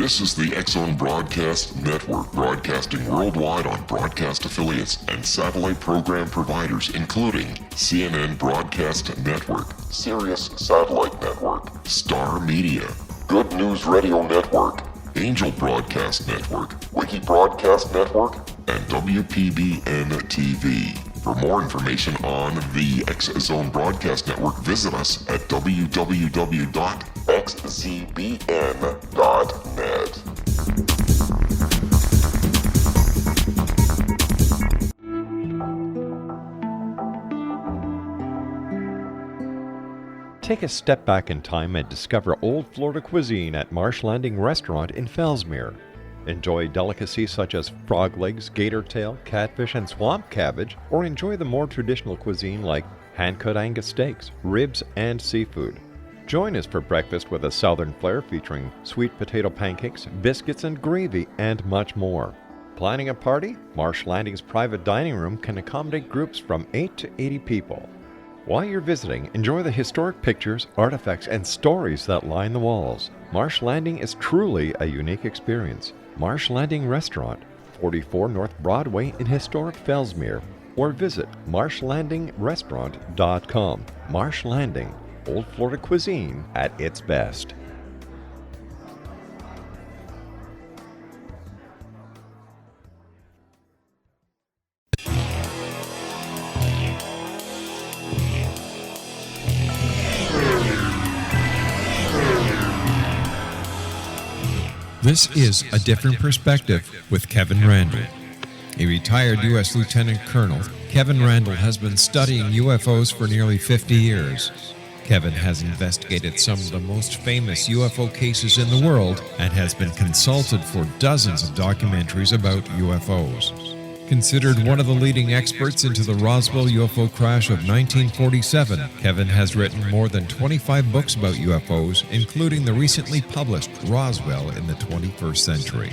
This is the X-Zone Broadcast Network, broadcasting worldwide on broadcast affiliates and satellite program providers, including CNN Broadcast Network, Sirius Satellite Network, Star Media, Good News Radio Network, Angel Broadcast Network, Wiki Broadcast Network, and WPBN TV. For more information on the X-Zone Broadcast Network, visit us at www.xzbn.net. Take a step back in time and discover old Florida cuisine at Marsh Landing Restaurant in Fellsmere. Enjoy delicacies such as frog legs, gator tail, catfish, and swamp cabbage, or enjoy the more traditional cuisine like hand-cut Angus steaks, ribs, and seafood. Join us for breakfast with a southern flair featuring sweet potato pancakes, biscuits and gravy, and much more. Planning a party? Marsh Landing's private dining room can accommodate groups from 8 to 80 people. While you're visiting, enjoy the historic pictures, artifacts, and stories that line the walls. Marsh Landing is truly a unique experience. Marsh Landing Restaurant, 44 North Broadway in historic Fellsmere, or visit marshlandingrestaurant.com. Marsh Landing, Old Florida cuisine at its best. This is A Different Perspective with Kevin Randle. A retired U.S. Lieutenant Colonel, Kevin Randle has been studying UFOs for nearly 50 years. Kevin has investigated some of the most famous UFO cases in the world and has been consulted for dozens of documentaries about UFOs. Considered one of the leading experts into the Roswell UFO crash of 1947, Kevin has written more than 25 books about UFOs, including the recently published Roswell in the 21st Century.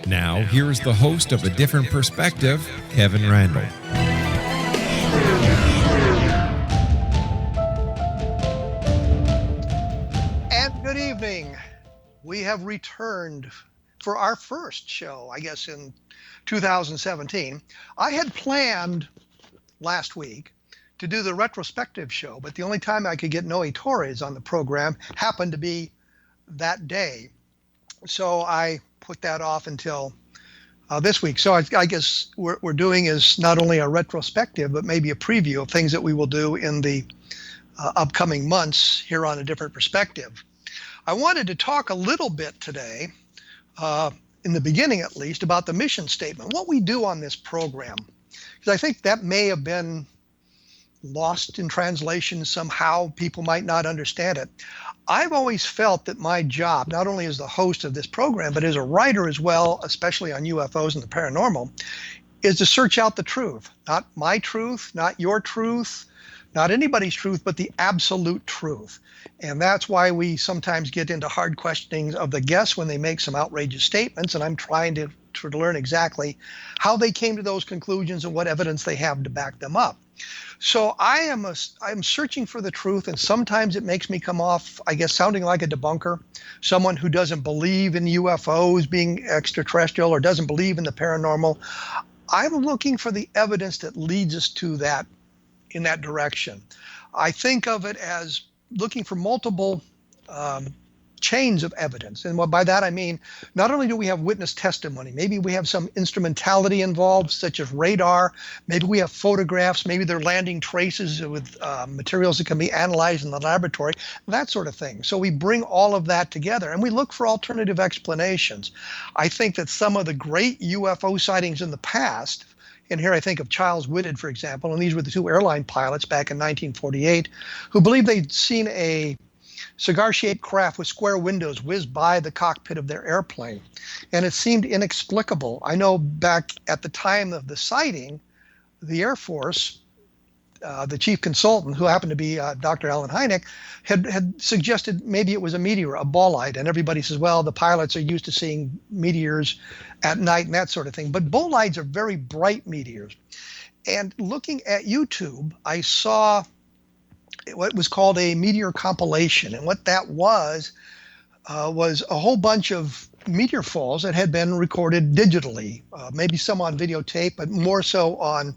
Now, here is the host of A Different Perspective, Kevin Randle. And good evening. We have returned for our first show, I guess, in 2017. I had planned last week to do the retrospective show, but the only time I could get Noe Torres on the program happened to be that day. So I put that off until this week. So I guess what we're doing is not only a retrospective, but maybe a preview of things that we will do in the upcoming months here on A Different Perspective. I wanted to talk a little bit today, in the beginning at least, about the mission statement, what we do on this program, because I think that may have been lost in translation somehow. People might not understand it. I've always felt that my job, not only as the host of this program, but as a writer as well, especially on UFOs and the paranormal, is to search out the truth. Not my truth, not your truth, not anybody's truth, but the absolute truth. And that's why we sometimes get into hard questioning of the guests when they make some outrageous statements, and I'm trying to learn exactly how they came to those conclusions and what evidence they have to back them up. So I'm searching for the truth, and sometimes it makes me come off, I guess, sounding like a debunker, someone who doesn't believe in UFOs being extraterrestrial or doesn't believe in the paranormal. I'm looking for the evidence that leads us to that, in that direction. I think of it as looking for multiple chains of evidence. And by that I mean, not only do we have witness testimony, maybe we have some instrumentality involved, such as radar, maybe we have photographs, maybe they're landing traces with materials that can be analyzed in the laboratory, that sort of thing. So we bring all of that together and we look for alternative explanations. I think that some of the great UFO sightings in the past, and here I think of Chiles, Whitted, for example, and these were the two airline pilots back in 1948 who believed they'd seen a cigar-shaped craft with square windows whiz by the cockpit of their airplane. And it seemed inexplicable. I know back at the time of the sighting, the Air Force, the chief consultant, who happened to be Dr. Alan Hynek, had suggested maybe it was a meteor, a bolide. And everybody says, well, the pilots are used to seeing meteors at night and that sort of thing. But bolides are very bright meteors. And looking at YouTube, I saw what was called a meteor compilation. And what that was a whole bunch of meteor falls that had been recorded digitally, maybe some on videotape, but more so on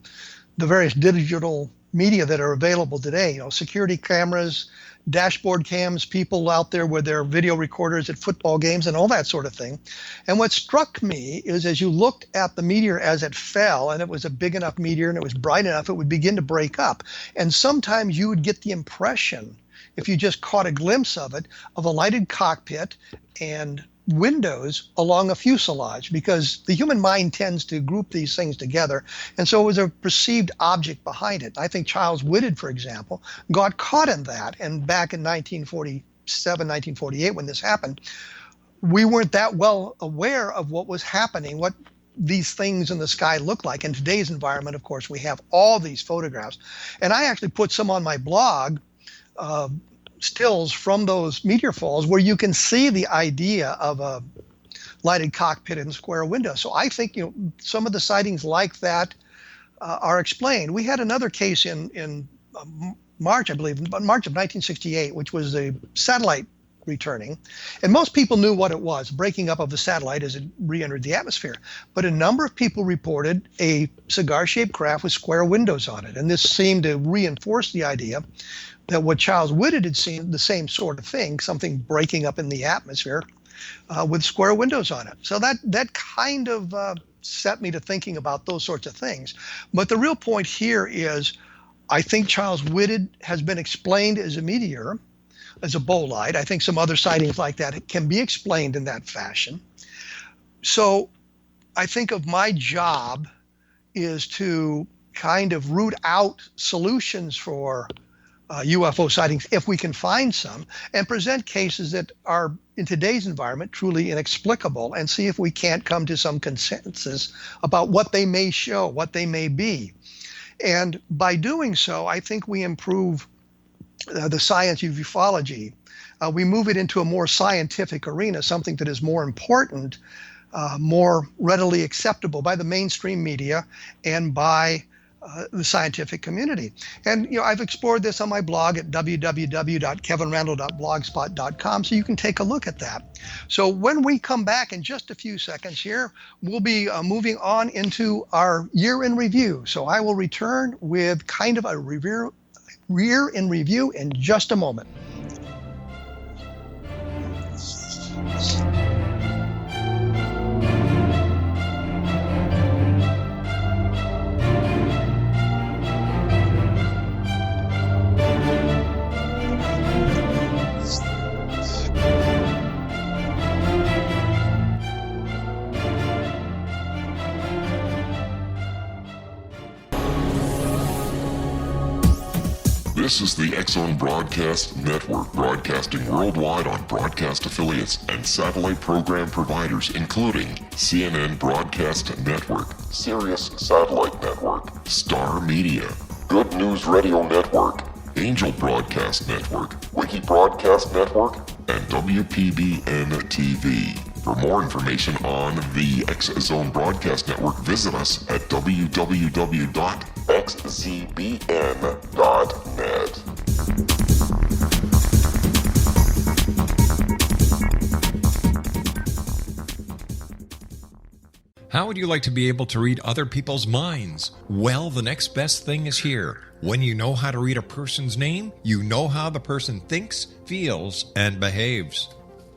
the various digital media that are available today. You know, security cameras, dashboard cams, people out there with their video recorders at football games and all that sort of thing. And what struck me is as you looked at the meteor as it fell, and it was a big enough meteor and it was bright enough, it would begin to break up. And sometimes you would get the impression, if you just caught a glimpse of it, of a lighted cockpit and windows along a fuselage, because the human mind tends to group these things together, and so it was a perceived object behind it. I think Chiles Whitted, for example, got caught in that, and back in 1947, 1948, when this happened, we weren't that well aware of what was happening, what these things in the sky look like. In today's environment, of course, we have all these photographs, and I actually put some on my blog, stills from those meteor falls where you can see the idea of a lighted cockpit and square window. So I think, you know, some of the sightings like that are explained. We had another case in March, I believe, March of 1968, which was a satellite returning, and most people knew what it was, breaking up of the satellite as it re-entered the atmosphere. But a number of people reported a cigar-shaped craft with square windows on it, and this seemed to reinforce the idea that what Chiles Whitted had seen, the same sort of thing, something breaking up in the atmosphere with square windows on it. So that kind of set me to thinking about those sorts of things. But the real point here is, I think Chiles Whitted has been explained as a meteor, as a bolide. I think some other sightings like that can be explained in that fashion. So I think of my job is to kind of root out solutions for UFO sightings, if we can find some, and present cases that are, in today's environment, truly inexplicable, and see if we can't come to some consensus about what they may show, what they may be. And by doing so, I think we improve the science of ufology. We move it into a more scientific arena, something that is more important, more readily acceptable by the mainstream media and by the scientific community. And you know, I've explored this on my blog at www.kevinrandle.blogspot.com, so you can take a look at that. So when we come back in just a few seconds here, we'll be moving on into our year in review. So I will return with kind of a year in review in just a moment. This is the X-Zone Broadcast Network, broadcasting worldwide on broadcast affiliates and satellite program providers, including CNN Broadcast Network, Sirius Satellite Network, Star Media, Good News Radio Network, Angel Broadcast Network, Wiki Broadcast Network, and WPBN TV. For more information on the X-Zone Broadcast Network, visit us at www.xzbn.net. How would you like to be able to read other people's minds? Well, the next best thing is here. When you know how to read a person's name, you know how the person thinks, feels, and behaves.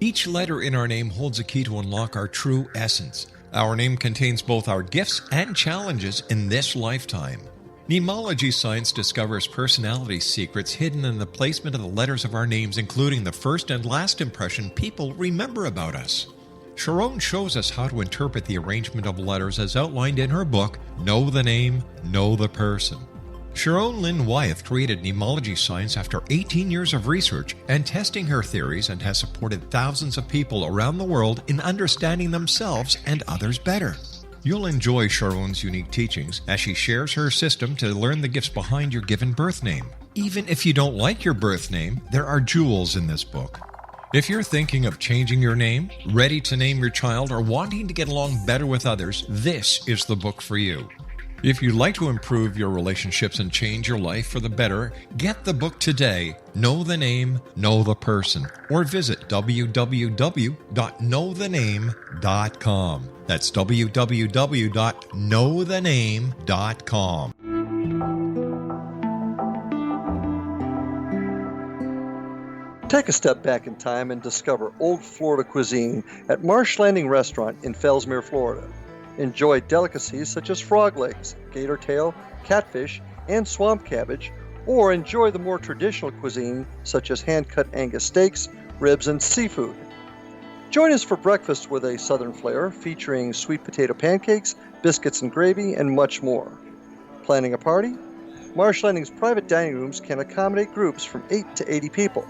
Each letter in our name holds a key to unlock our true essence. Our name contains both our gifts and challenges in this lifetime. Mnemology science discovers personality secrets hidden in the placement of the letters of our names, including the first and last impression people remember about us. Sharon shows us how to interpret the arrangement of letters as outlined in her book, Know the Name, Know the Person. Sharon Lynn Wyeth created mnemology science after 18 years of research and testing her theories, and has supported thousands of people around the world in understanding themselves and others better. You'll enjoy Sharon's unique teachings as she shares her system to learn the gifts behind your given birth name. Even if you don't like your birth name, there are jewels in this book. If you're thinking of changing your name, ready to name your child, or wanting to get along better with others, this is the book for you. If you'd like to improve your relationships and change your life for the better, get the book today, Know the Name, Know the Person, or visit www.knowthename.com. That's www.knowthename.com. Take a step back in time and discover old Florida cuisine at Marsh Landing Restaurant in Fellsmere, Florida. Enjoy delicacies such as frog legs, gator tail, catfish, and swamp cabbage, or enjoy the more traditional cuisine such as hand-cut Angus steaks, ribs, and seafood. Join us for breakfast with a southern flair featuring sweet potato pancakes, biscuits and gravy, and much more. Planning a party? Marsh Landing's private dining rooms can accommodate groups from 8 to 80 people.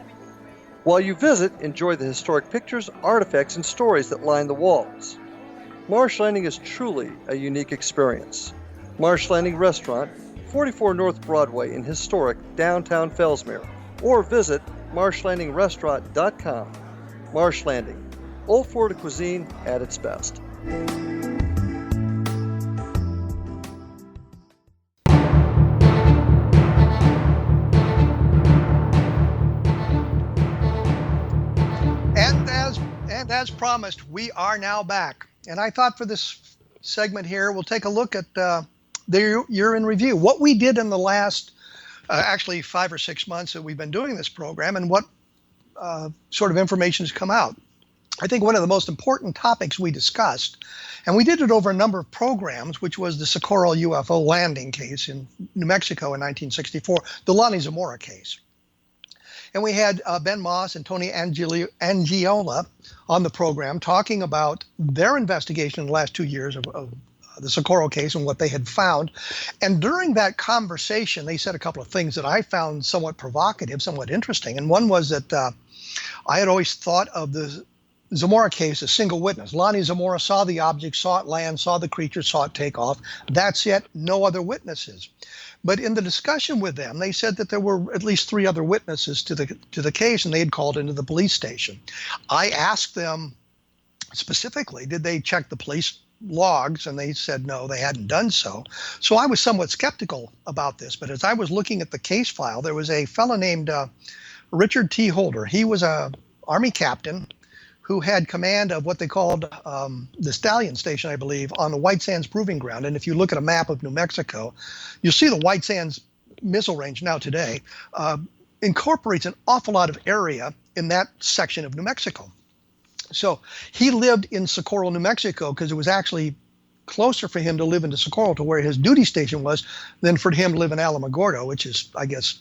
While you visit, enjoy the historic pictures, artifacts, and stories that line the walls. Marsh Landing is truly a unique experience. Marsh Landing Restaurant, 44 North Broadway in historic downtown Fellsmere, or visit marshlandingrestaurant.com. Marsh Landing, old Florida cuisine at its best. And as promised, we are now back. And I thought for this segment here, we'll take a look at the year in review. What we did in the last, actually 5 or 6 months that we've been doing this program, and what sort of information has come out. I think one of the most important topics we discussed, and we did it over a number of programs, which was the Socorro UFO landing case in New Mexico in 1964, the Lonnie Zamora case. And we had Ben Moss and Tony Angiola on the program talking about their investigation in the last 2 years of the Socorro case and what they had found. And during that conversation, they said a couple of things that I found somewhat provocative, somewhat interesting. And one was that I had always thought of the Zamora case as single witness. Lonnie Zamora saw the object, saw it land, saw the creature, saw it take off. That's it, no other witnesses. But in the discussion with them, they said that there were at least 3 other witnesses to the case, and they had called into the police station. I asked them specifically, did they check the police logs? And they said no, they hadn't done so. So I was somewhat skeptical about this. But as I was looking at the case file, there was a fellow named Richard T. Holder. He was a Army captain who had command of what they called the Stallion Station, I believe, on the White Sands Proving Ground. And if you look at a map of New Mexico, you'll see the White Sands missile range now today incorporates an awful lot of area in that section of New Mexico. So he lived in Socorro, New Mexico, because it was actually closer for him to live in Socorro to where his duty station was than for him to live in Alamogordo, which is, I guess,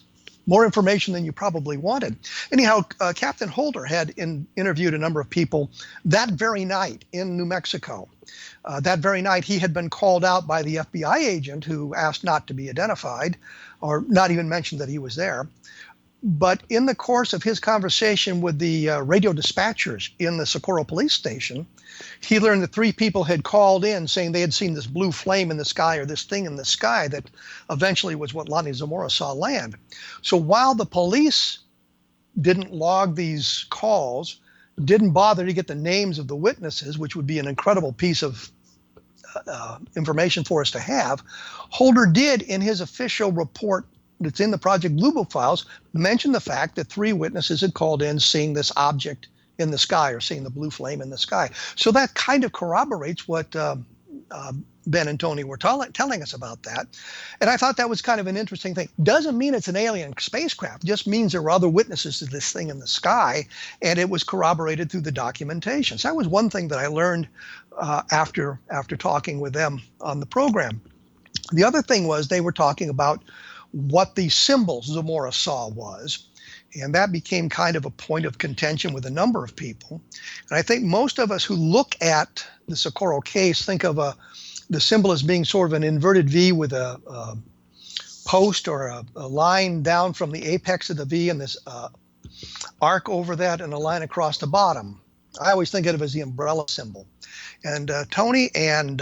more information than you probably wanted. Anyhow, Captain Holder had interviewed a number of people that very night in New Mexico. That very night, he had been called out by the FBI agent who asked not to be identified or not even mentioned that he was there. But in the course of his conversation with the radio dispatchers in the Socorro police station, he learned that 3 people had called in saying they had seen this blue flame in the sky or this thing in the sky that eventually was what Lonnie Zamora saw land. So while the police didn't log these calls, didn't bother to get the names of the witnesses, which would be an incredible piece of information for us to have, Holder did in his official report that's in the Project Blue Book files mention the fact that 3 witnesses had called in seeing this object in the sky or seeing the blue flame in the sky. So that kind of corroborates what Ben and Tony were telling us about that. And I thought that was kind of an interesting thing. Doesn't mean it's an alien spacecraft. Just means there were other witnesses to this thing in the sky, and it was corroborated through the documentation. So that was one thing that I learned after talking with them on the program. The other thing was they were talking about what the symbols Zamora saw was. And that became kind of a point of contention with a number of people. And I think most of us who look at the Socorro case think of the symbol as being sort of an inverted V with a post or a line down from the apex of the V and this arc over that and a line across the bottom. I always think of it as the umbrella symbol. And Tony and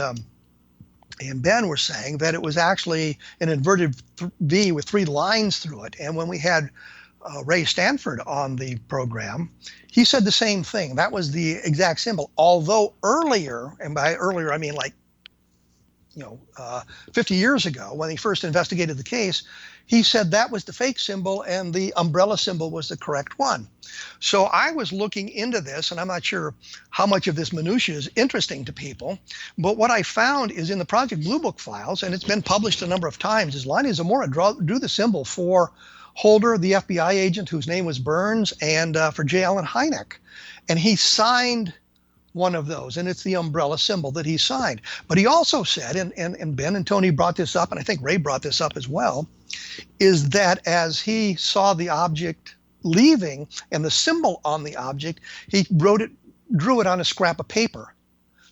Ben were saying that it was actually an inverted V with 3 lines through it. And when we had Ray Stanford on the program, he said the same thing. That was the exact symbol. Although earlier, and by earlier I mean like 50 years ago when he first investigated the case, he said that was the fake symbol and the umbrella symbol was the correct one. So I was looking into this, and I'm not sure how much of this minutia is interesting to people, but what I found is in the Project Blue Book files, and it's been published a number of times, is Lonnie Zamora drew the symbol for Holder, the FBI agent whose name was Burns, and for J. Allen Hynek. And he signed one of those, and it's the umbrella symbol that he signed. But he also said, and Ben and Tony brought this up, and I think Ray brought this up as well, is that as he saw the object leaving and the symbol on the object, he drew it on a scrap of paper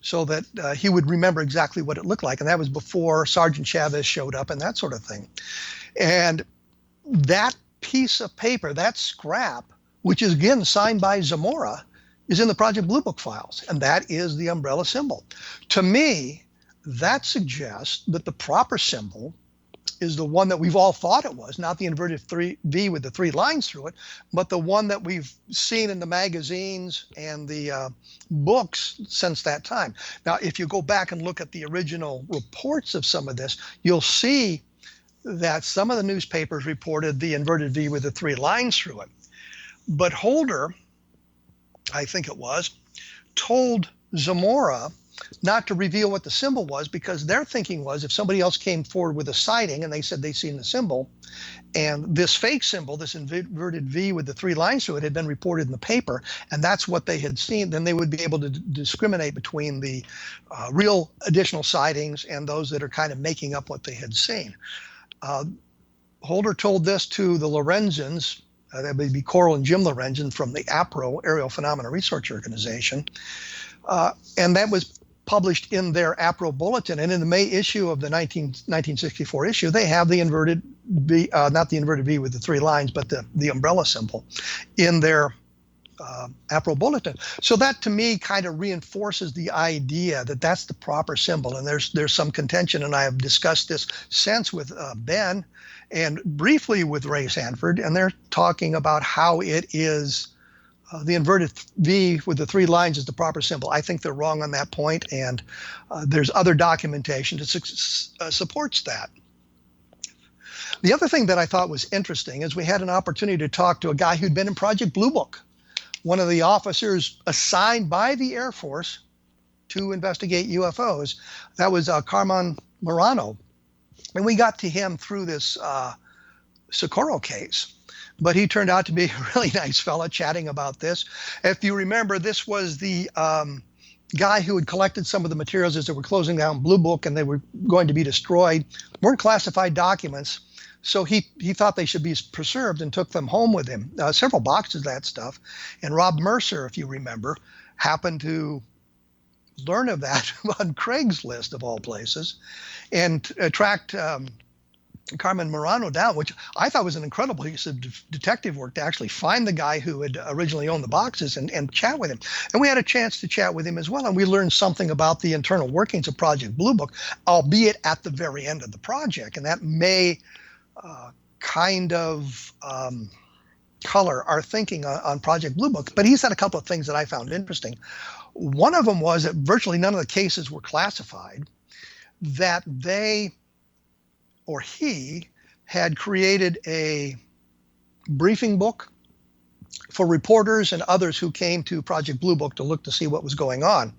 so that he would remember exactly what it looked like. And that was before Sergeant Chavez showed up and that sort of thing. And that piece of paper, that scrap, which is again signed by Zamora, is in the Project Blue Book files, and that is the umbrella symbol. To me, that suggests that the proper symbol is the one that we've all thought it was, not the inverted V with the 3 lines through it, but the one that we've seen in the magazines and the books since that time. Now, if you go back and look at the original reports of some of this, you'll see that some of the newspapers reported the inverted V with the 3 lines through it. But Holder, I think it was, told Zamora not to reveal what the symbol was because their thinking was if somebody else came forward with a sighting and they said they'd seen the symbol and this fake symbol, this inverted V with the 3 lines through it, had been reported in the paper and that's what they had seen, then they would be able to discriminate between the real additional sightings and those that are kind of making up what they had seen. Holder told this to the Lorenzens. That would be Coral and Jim Lorenzen from the APRO, Aerial Phenomena Research Organization. And that was published in their APRO bulletin. And in the May issue of the 1964 issue, they have the inverted V, not the inverted V with the 3 lines, but the umbrella symbol in their APRO bulletin. So that to me kind of reinforces the idea that that's the proper symbol. And there's some contention, and I have discussed this since with Ben and briefly with Ray Sanford, and they're talking about how it is the inverted V with the 3 lines is the proper symbol. I think they're wrong on that point, and there's other documentation that supports that. The other thing that I thought was interesting is we had an opportunity to talk to a guy who'd been in Project Blue Book, one of the officers assigned by the Air Force to investigate UFOs. That was Carmon Marano. And we got to him through this Socorro case. But he turned out to be a really nice fella chatting about this. If you remember, this was the guy who had collected some of the materials as they were closing down Blue Book and they were going to be destroyed. Weren't classified documents. So he thought they should be preserved and took them home with him, several boxes of that stuff. And Rob Mercer, if you remember, happened to learn of that on Craigslist of all places and tracked Carmon Marano down, which I thought was an incredible piece of detective work to actually find the guy who had originally owned the boxes and chat with him. And we had a chance to chat with him as well. And we learned something about the internal workings of Project Blue Book, albeit at the very end of the project. And that may kind of color our thinking on Project Blue Book. But he said a couple of things that I found interesting. One of them was that virtually none of the cases were classified, that they or he had created a briefing book for reporters and others who came to Project Blue Book to look to see what was going on.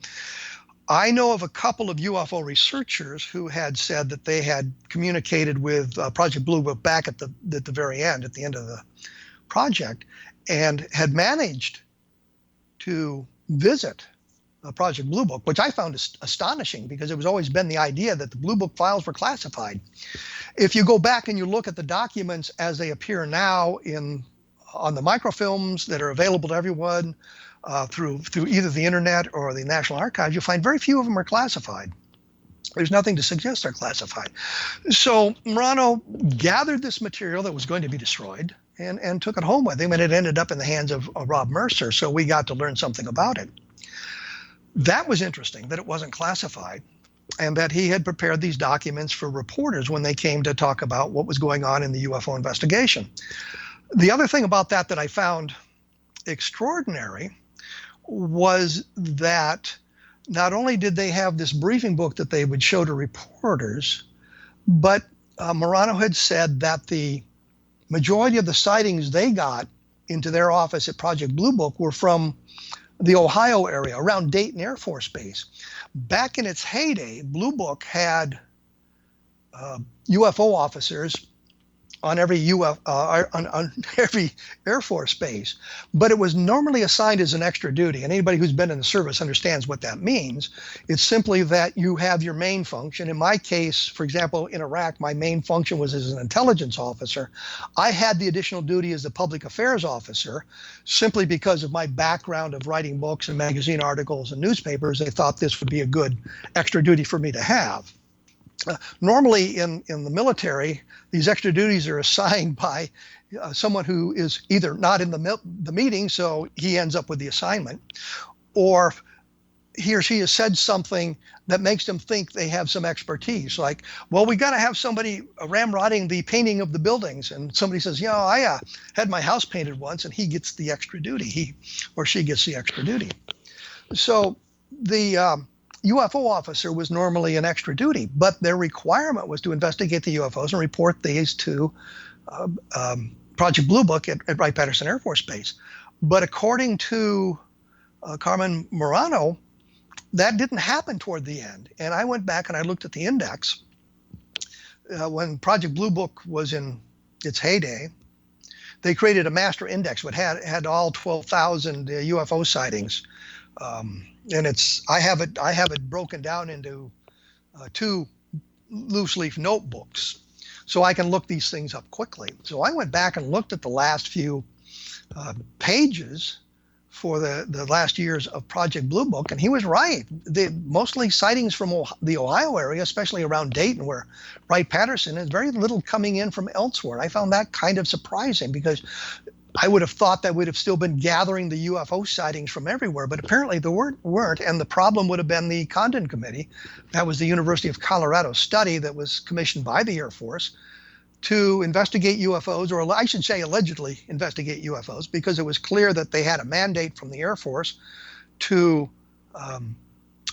I know of a couple of UFO researchers who had said that they had communicated with Project Blue Book back at the very end, at the end of the project, and had managed to visit Project Blue Book, which I found astonishing because it was always been the idea that the Blue Book files were classified. If you go back and you look at the documents as they appear now on the microfilms that are available to everyone through either the internet or the National Archives, you'll find very few of them are classified. There's nothing to suggest they're classified. So Marano gathered this material that was going to be destroyed and took it home with him, and it ended up in the hands of Rob Mercer, so we got to learn something about it. That was interesting, that it wasn't classified, and that he had prepared these documents for reporters when they came to talk about what was going on in the UFO investigation. The other thing about that I found extraordinary was that not only did they have this briefing book that they would show to reporters, but Marano had said that the majority of the sightings they got into their office at Project Blue Book were from the Ohio area, around Dayton Air Force Base. Back in its heyday, Blue Book had UFO officers on every on every Air Force base, but it was normally assigned as an extra duty. And anybody who's been in the service understands what that means. It's simply that you have your main function. In my case, for example, in Iraq, my main function was as an intelligence officer. I had the additional duty as the public affairs officer, simply because of my background of writing books and magazine articles and newspapers. They thought this would be a good extra duty for me to have. Normally in the military, these extra duties are assigned by someone who is either not in the meeting, so he ends up with the assignment, or he or she has said something that makes them think they have some expertise. Like, well, we got to have somebody ramrodding the painting of the buildings. And somebody says, I had my house painted once, and he gets the extra duty. He or she gets the extra duty. So the UFO officer was normally an extra duty, but their requirement was to investigate the UFOs and report these to Project Blue Book at Wright-Patterson Air Force Base. But according to Carmon Marano, that didn't happen toward the end. And I went back and I looked at the index. When Project Blue Book was in its heyday, they created a master index which had all 12,000 UFO sightings. And I have it broken down into two loose leaf notebooks, so I can look these things up quickly. So I went back and looked at the last few pages for the last years of Project Blue Book, and he was right. Mostly sightings from the Ohio area, especially around Dayton, where Wright-Patterson is, very little coming in from elsewhere. I found that kind of surprising, because I would have thought that would have still been gathering the UFO sightings from everywhere, but apparently there weren't. And the problem would have been the Condon Committee. That was the University of Colorado study that was commissioned by the Air Force to investigate UFOs, or I should say allegedly investigate UFOs, because it was clear that they had a mandate from the Air Force to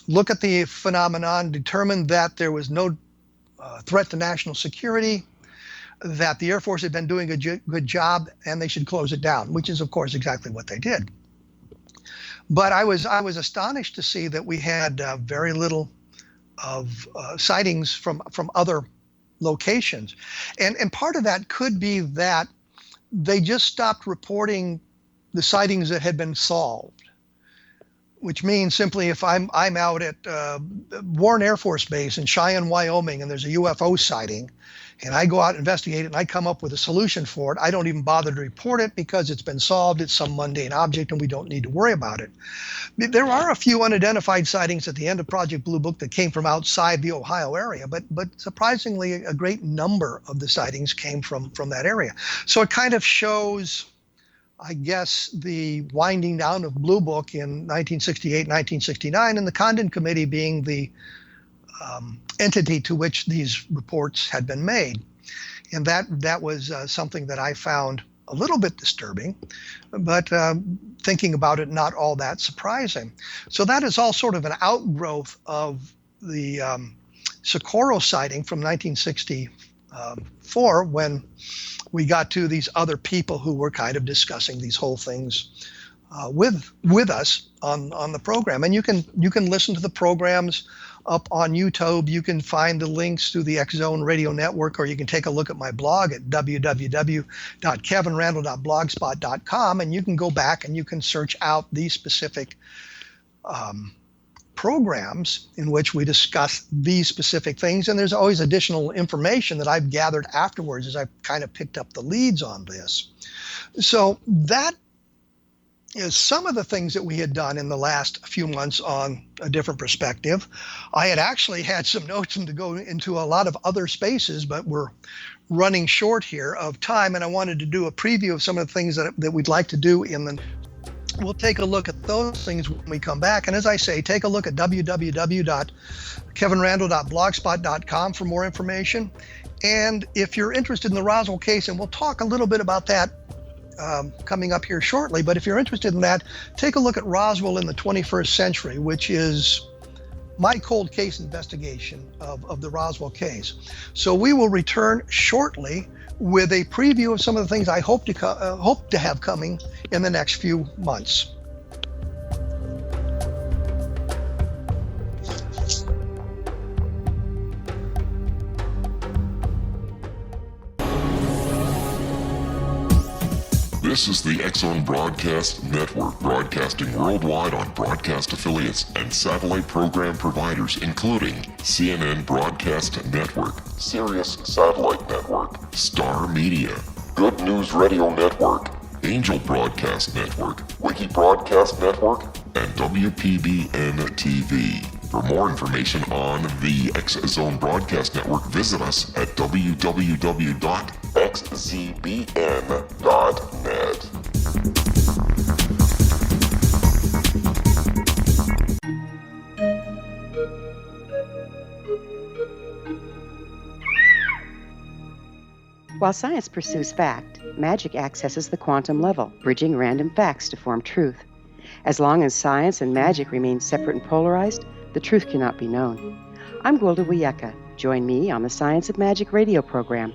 look at the phenomenon, determine that there was no threat to national security, that the Air Force had been doing a good job, and they should close it down, which is, of course, exactly what they did. But I was astonished to see that we had very little of sightings from other locations. And part of that could be that they just stopped reporting the sightings that had been solved, which means simply if I'm out at Warren Air Force Base in Cheyenne, Wyoming, and there's a UFO sighting, and I go out and investigate it, and I come up with a solution for it, I don't even bother to report it because it's been solved. It's some mundane object, and we don't need to worry about it. There are a few unidentified sightings at the end of Project Blue Book that came from outside the Ohio area, but surprisingly, a great number of the sightings came from that area. So it kind of shows, I guess, the winding down of Blue Book in 1968, 1969, and the Condon Committee being the entity to which these reports had been made. And that was something that I found a little bit disturbing, but thinking about it, not all that surprising. So that is all sort of an outgrowth of the Socorro sighting from 1964, when we got to these other people who were kind of discussing these whole things with us on the program. And you can listen to the programs up on YouTube. You can find the links to the X Zone Radio Network, or you can take a look at my blog at www.kevinrandle.blogspot.com, and you can go back and you can search out these specific programs in which we discuss these specific things. And there's always additional information that I've gathered afterwards as I've kind of picked up the leads on this. So that is some of the things that we had done in the last few months on A Different Perspective. I had actually had some notes to go into a lot of other spaces, but we're running short here of time, and I wanted to do a preview of some of the things that we'd like to do we'll take a look at those things when we come back. And as I say, take a look at www.kevinrandle.blogspot.com for more information. And if you're interested in the Roswell case, and we'll talk a little bit about that coming up here shortly, but if you're interested in that, take a look at Roswell in the 21st Century, which is my cold case investigation of the Roswell case. So we will return shortly with a preview of some of the things I hope to have coming in the next few months. This is the X-Zone Broadcast Network, broadcasting worldwide on broadcast affiliates and satellite program providers, including CNN Broadcast Network, Sirius Satellite Network, Star Media, Good News Radio Network, Angel Broadcast Network, Wiki Broadcast Network, and WPBN TV. For more information on the X-Zone Broadcast Network, visit us at www.xzbn.net. While science pursues fact, magic accesses the quantum level, bridging random facts to form truth. As long as science and magic remain separate and polarized, the truth cannot be known. I'm Gwilda Wiyaka. Join me on the Science of Magic radio program,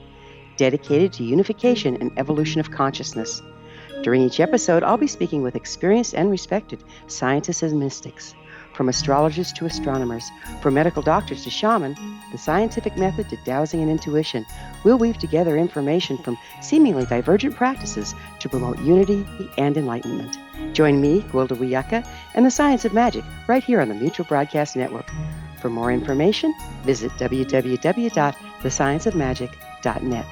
dedicated to unification and evolution of consciousness. During each episode, I'll be speaking with experienced and respected scientists and mystics. From astrologers to astronomers, from medical doctors to shaman, the scientific method to dowsing and intuition, we'll weave together information from seemingly divergent practices to promote unity and enlightenment. Join me, Gwilda Wiyaka, and the Science of Magic right here on the Mutual Broadcast Network. For more information, visit www.thescienceofmagic.net.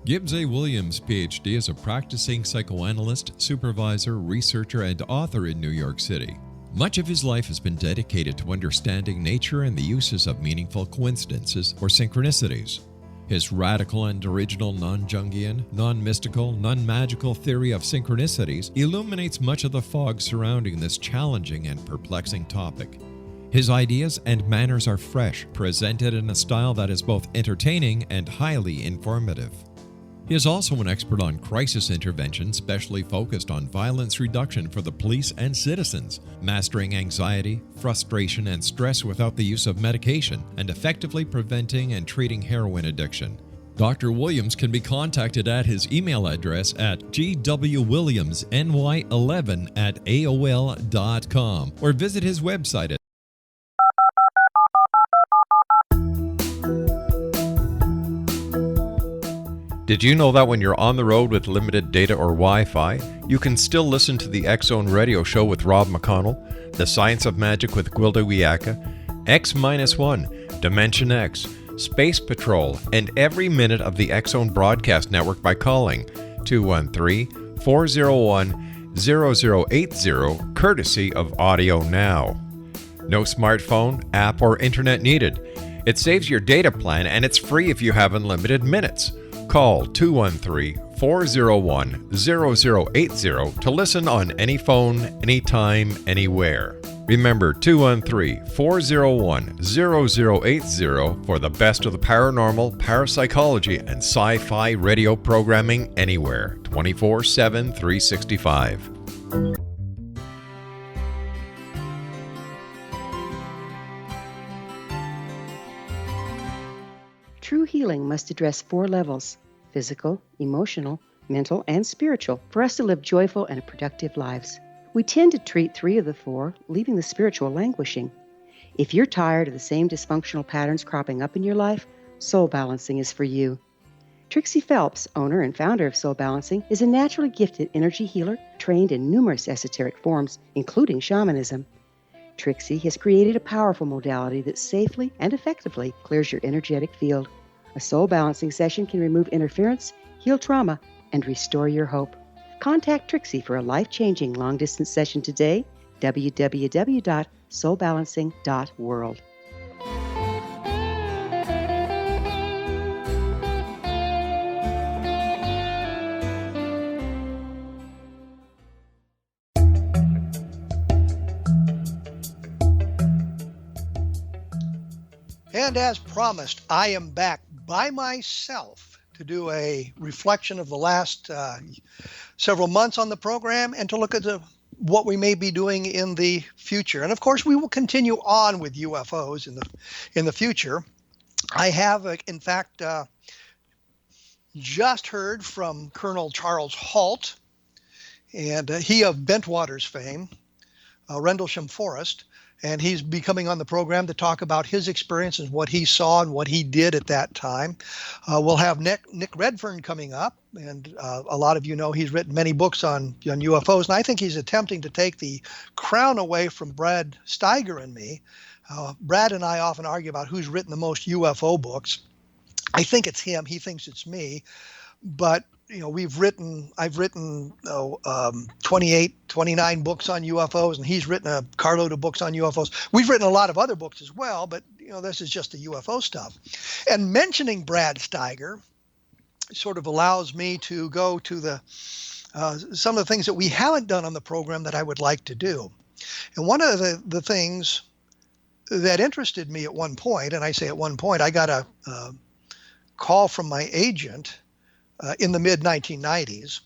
Gibbs A. Williams, Ph.D., is a practicing psychoanalyst, supervisor, researcher, and author in New York City. Much of his life has been dedicated to understanding nature and the uses of meaningful coincidences or synchronicities. His radical and original non-Jungian, non-mystical, non-magical theory of synchronicities illuminates much of the fog surrounding this challenging and perplexing topic. His ideas and manners are fresh, presented in a style that is both entertaining and highly informative. He is also an expert on crisis intervention, specially focused on violence reduction for the police and citizens, mastering anxiety, frustration, and stress without the use of medication, and effectively preventing and treating heroin addiction. Dr. Williams can be contacted at his email address at gwwilliamsny11@aol.com or visit his website at Did you know that when you're on the road with limited data or Wi-Fi, you can still listen to the X-Zone Radio Show with Rob McConnell, The Science of Magic with Gwilda Wiyaka, X-1, Dimension X, Space Patrol, and every minute of the X-Zone Broadcast Network by calling 213-401-0080, courtesy of Audio Now. No smartphone, app, or internet needed. It saves your data plan and it's free if you have unlimited minutes. Call 213-401-0080 to listen on any phone, anytime, anywhere. Remember 213-401-0080 for the best of the paranormal, parapsychology, and sci-fi radio programming anywhere, 24/7, 365. True healing must address 4 levels: physical, emotional, mental, and spiritual, for us to live joyful and productive lives. We tend to treat 3 of the 4, leaving the spiritual languishing. If you're tired of the same dysfunctional patterns cropping up in your life, Soul Balancing is for you. Trixie Phelps, owner and founder of Soul Balancing, is a naturally gifted energy healer trained in numerous esoteric forms, including shamanism. Trixie has created a powerful modality that safely and effectively clears your energetic field. A soul balancing session can remove interference, heal trauma, and restore your hope. Contact Trixie for a life-changing long-distance session today, www.soulbalancing.world. And as promised, I am back by myself to do a reflection of the last several months on the program and to look at the what we may be doing in the future. And of course, we will continue on with UFOs in the future. I have, in fact, just heard from Colonel Charles Halt, and he of Bentwaters fame, Rendlesham Forest, and he's be coming on the program to talk about his experiences, what he saw and what he did at that time. We'll have Nick Redfern coming up, and a lot of you know he's written many books on UFOs, and I think he's attempting to take the crown away from Brad Steiger and me. Brad and I often argue about who's written the most UFO books. I think it's him. He thinks it's me. But I've written 28, 29 books on UFOs, and he's written a carload of books on UFOs. We've written a lot of other books as well, but this is just the UFO stuff. And mentioning Brad Steiger sort of allows me to go to the some of the things that we haven't done on the program that I would like to do. And one of the things that interested me at one point, and I say at one point, I got a call from my agent in the mid-1990s,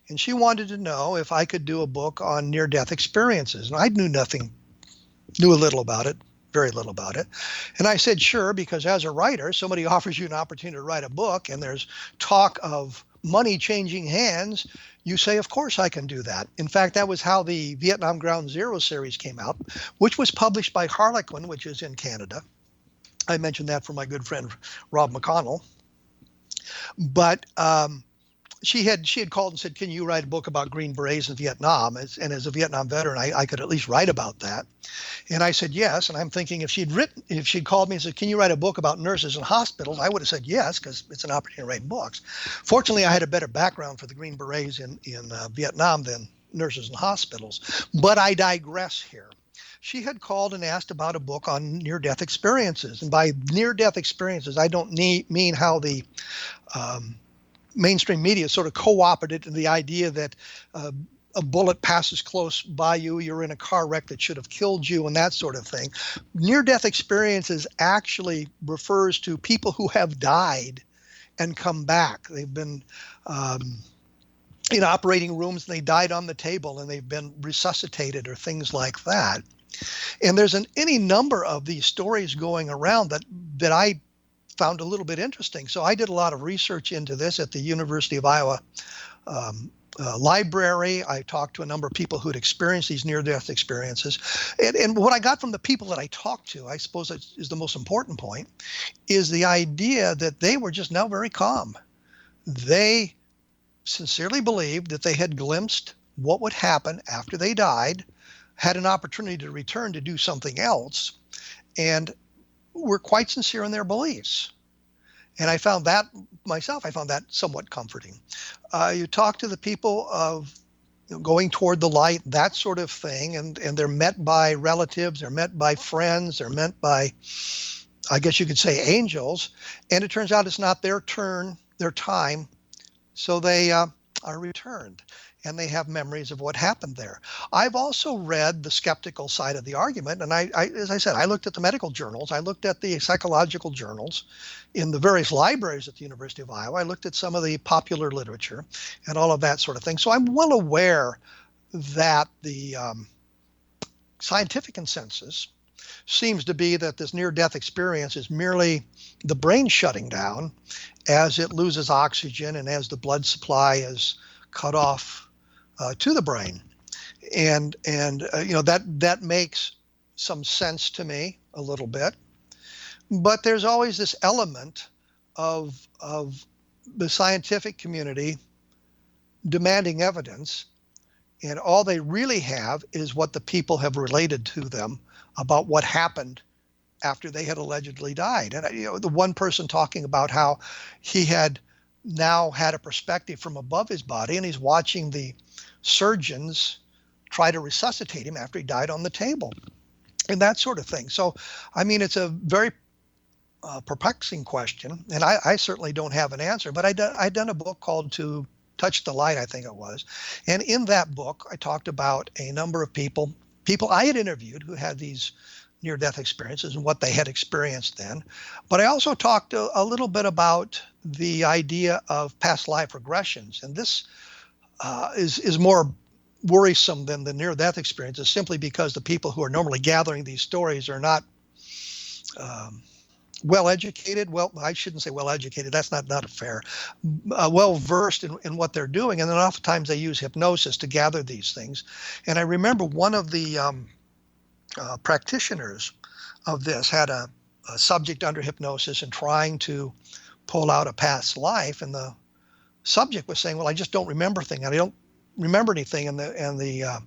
and she wanted to know if I could do a book on near-death experiences. And I knew a little about it, very little about it. And I said, sure, because as a writer, somebody offers you an opportunity to write a book, and there's talk of money changing hands, you say, of course I can do that. In fact, that was how the Vietnam Ground Zero series came out, which was published by Harlequin, which is in Canada. I mentioned that for my good friend, Rob McConnell. But she had called and said, can you write a book about Green Berets in Vietnam? And as a Vietnam veteran, I could at least write about that. And I said yes. And I'm thinking if she'd called me and said, can you write a book about nurses in hospitals? I would have said yes, because it's an opportunity to write books. Fortunately, I had a better background for the Green Berets in Vietnam than nurses in hospitals. But I digress here. She had called and asked about a book on near-death experiences. And by near-death experiences, I don't mean how the mainstream media sort of co-opted it in the idea that a bullet passes close by you, you're in a car wreck that should have killed you, and that sort of thing. Near-death experiences actually refers to people who have died and come back. They've been in operating rooms, and they died on the table, and they've been resuscitated or things like that. And there's any number of these stories going around that I found a little bit interesting. So I did a lot of research into this at the University of Iowa library. I talked to a number of people who had experienced these near-death experiences. And what I got from the people that I talked to, I suppose that is the most important point, is the idea that they were just now very calm. They sincerely believed that they had glimpsed what would happen after they died, had an opportunity to return to do something else, and were quite sincere in their beliefs. And I found that myself, I found that somewhat comforting. You talk to the people of going toward the light, that sort of thing, and they're met by relatives, they're met by friends, they're met by, I guess you could say, angels, and it turns out it's not their turn, their time, so they are returned. And they have memories of what happened there. I've also read the skeptical side of the argument. And I, as I said, I looked at the medical journals. I looked at the psychological journals in the various libraries at the University of Iowa. I looked at some of the popular literature and all of that sort of thing. So I'm well aware that the scientific consensus seems to be that this near-death experience is merely the brain shutting down as it loses oxygen and as the blood supply is cut off to the brain, and that makes some sense to me a little bit. But there's always this element of the scientific community demanding evidence, and all they really have is what the people have related to them about what happened after they had allegedly died. And the one person talking about how he had now had a perspective from above his body, and he's watching the surgeons try to resuscitate him after he died on the table, and that sort of thing. So, I mean, it's a very perplexing question, and I certainly don't have an answer, but I'd done a book called To Touch the Light, I think it was. And in that book, I talked about a number of people I had interviewed who had these near-death experiences and what they had experienced then. But I also talked a little bit about the idea of past life regressions. And this is more worrisome than the near-death experiences, simply because the people who are normally gathering these stories are not well-educated. Well, I shouldn't say well-educated. That's not fair. Well-versed in what they're doing. And then oftentimes they use hypnosis to gather these things. And I remember one of the practitioners of this had a subject under hypnosis and trying to pull out a past life. And the subject was saying, well, I just don't remember things. I don't remember anything. And the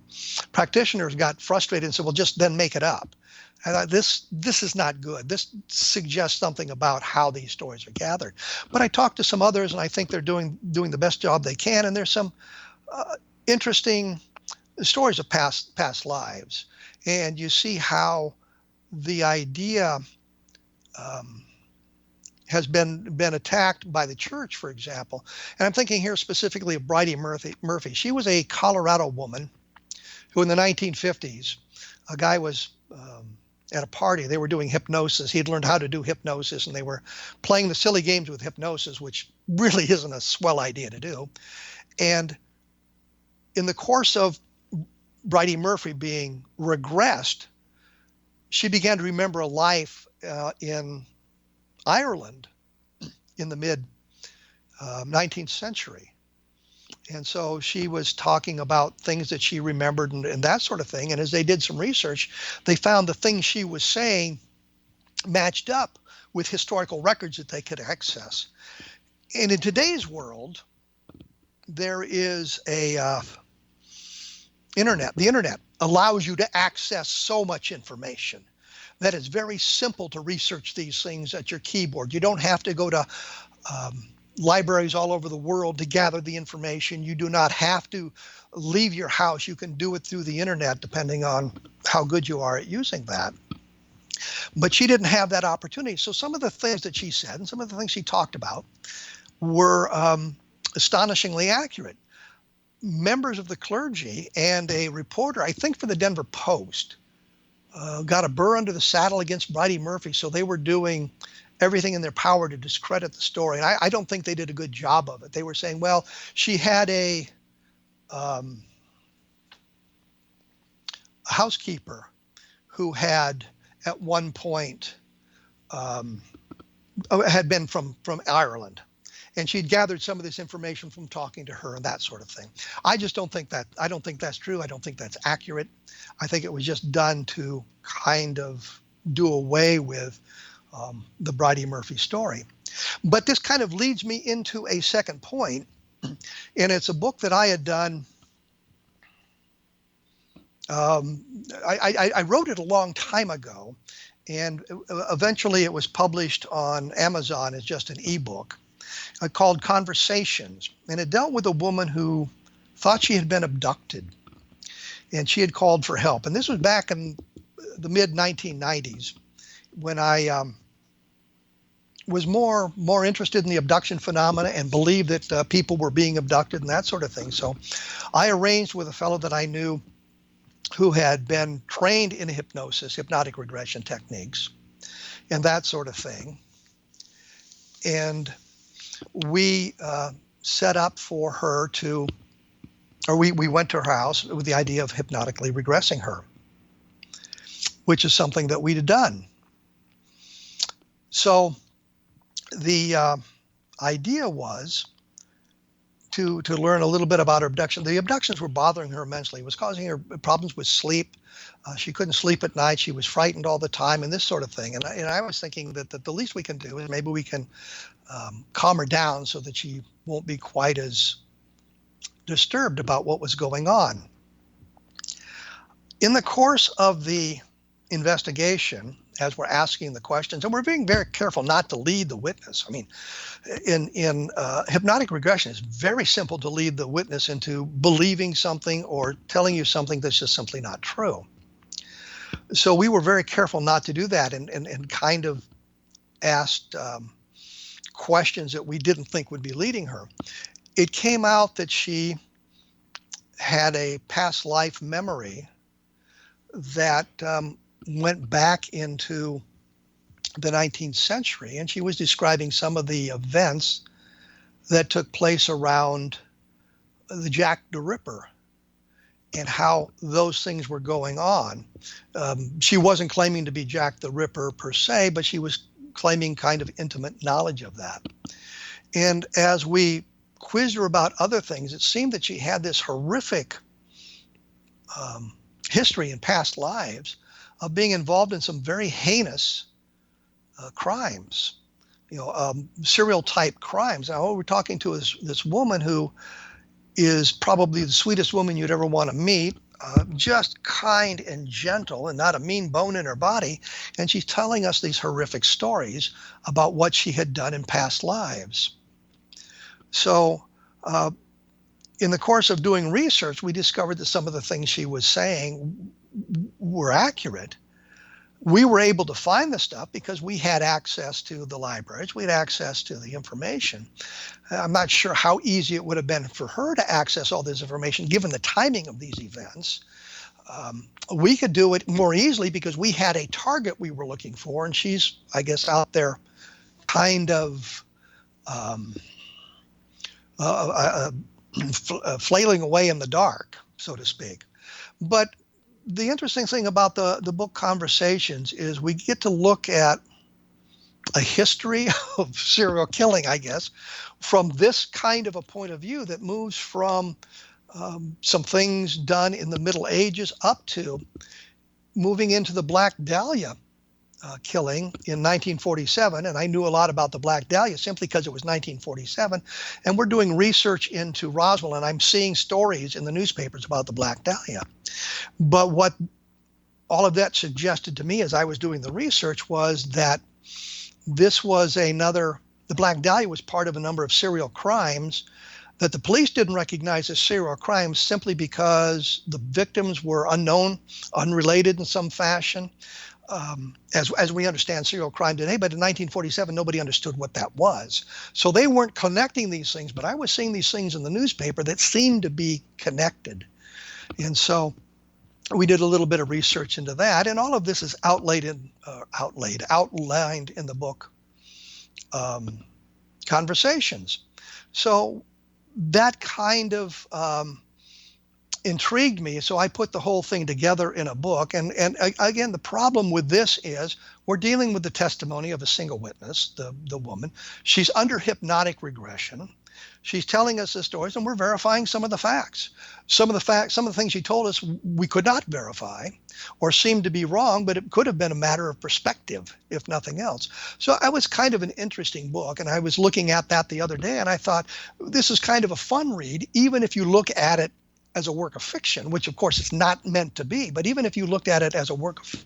practitioners got frustrated and said, well, just then make it up. I thought, this is not good. This suggests something about how these stories are gathered. But I talked to some others, and I think they're doing the best job they can. And there's some interesting stories of past lives, and you see how the idea has been attacked by the church, for example. And I'm thinking here specifically of Bridie Murphy. She was a Colorado woman who, in the 1950s, a guy was at a party. They were doing hypnosis. He'd learned how to do hypnosis, and they were playing the silly games with hypnosis, which really isn't a swell idea to do. And in the course of Bridie Murphy being regressed, she began to remember a life in Ireland in the mid 19th century. And so she was talking about things that she remembered and that sort of thing. And as they did some research, they found the things she was saying matched up with historical records that they could access. And in today's world, there is a internet. The internet allows you to access so much information that it's very simple to research these things at your keyboard. You don't have to go to libraries all over the world to gather the information. You do not have to leave your house. You can do it through the internet, depending on how good you are at using that. But she didn't have that opportunity. So some of the things that she said and some of the things she talked about were astonishingly accurate. Members of the clergy and a reporter, I think for the Denver Post, got a burr under the saddle against Bridie Murphy. So they were doing everything in their power to discredit the story. And I don't think they did a good job of it. They were saying, well, she had a housekeeper who had at one point had been from Ireland. And she'd gathered some of this information from talking to her and that sort of thing. I don't think that's true. I don't think that's accurate. I think it was just done to kind of do away with the Bridie Murphy story. But this kind of leads me into a second point, and it's a book that I had done. I wrote it a long time ago, and eventually it was published on Amazon as just an ebook called Conversations. And it dealt with a woman who thought she had been abducted, and she had called for help. And this was back in the mid 1990s, when I was more interested in the abduction phenomena and believed that people were being abducted and that sort of thing. So I arranged with a fellow that I knew who had been trained in hypnosis, hypnotic regression techniques, and that sort of thing. And we set up for her to, or we went to her house with the idea of hypnotically regressing her, which is something that we'd done. So the idea was to learn a little bit about her abduction. The abductions were bothering her immensely. It was causing her problems with sleep. She couldn't sleep at night. She was frightened all the time and this sort of thing. And I was thinking that the least we can do is maybe we can calm her down so that she won't be quite as disturbed about what was going on. In the course of the investigation, as we're asking the questions, and we're being very careful not to lead the witness. I mean, in hypnotic regression, it's very simple to lead the witness into believing something or telling you something that's just simply not true. So we were very careful not to do that and kind of asked questions that we didn't think would be leading her. It came out that she had a past life memory that went back into the 19th century, and she was describing some of the events that took place around the Jack the Ripper and how those things were going on. She wasn't claiming to be Jack the Ripper per se, but she was claiming kind of intimate knowledge of that. And as we quizzed her about other things, it seemed that she had this horrific history in past lives of being involved in some very heinous crimes, serial type crimes. Now, what we're talking to is this woman who is probably the sweetest woman you'd ever want to meet, just kind and gentle and not a mean bone in her body. And she's telling us these horrific stories about what she had done in past lives. So in the course of doing research, we discovered that some of the things she was saying were accurate. We were able to find the stuff because we had access to the libraries. We had access to the information. I'm not sure how easy it would have been for her to access all this information given the timing of these events. We could do it more easily because we had a target we were looking for, and she's, I guess, out there kind of flailing away in the dark, so to speak. But the interesting thing about the book Conversations is we get to look at a history of serial killing, I guess, from this kind of a point of view that moves from some things done in the Middle Ages up to moving into the Black Dahlia killing in 1947. And I knew a lot about the Black Dahlia simply because it was 1947. And we're doing research into Roswell, and I'm seeing stories in the newspapers about the Black Dahlia. But what all of that suggested to me as I was doing the research was that this was the Black Dahlia was part of a number of serial crimes that the police didn't recognize as serial crimes simply because the victims were unknown, unrelated in some fashion. As we understand serial crime today, but in 1947, nobody understood what that was. So they weren't connecting these things, but I was seeing these things in the newspaper that seemed to be connected. And so we did a little bit of research into that, and all of this is outlined in the book Conversations. So that kind of intrigued me, so I put the whole thing together in a book. And again, the problem with this is we're dealing with the testimony of a single witness, the woman. She's under hypnotic regression. She's telling us the stories, and we're verifying some of the facts. Some of the things she told us we could not verify or seemed to be wrong, but it could have been a matter of perspective, if nothing else. So it was kind of an interesting book, and I was looking at that the other day, and I thought, this is kind of a fun read, even if you look at it as a work of fiction, which of course it's not meant to be, but even if you looked at it as a work of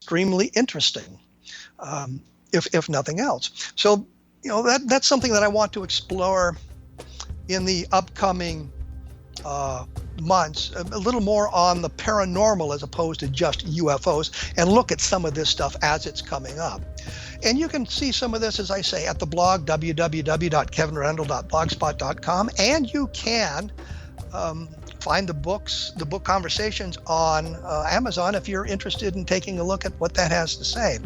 extremely interesting, if nothing else. So, that's something that I want to explore in the upcoming months, a little more on the paranormal as opposed to just UFOs, and look at some of this stuff as it's coming up. And you can see some of this, as I say, at the blog, www.kevinrandle.blogspot.com, and you can find the book Conversations on Amazon if you're interested in taking a look at what that has to say.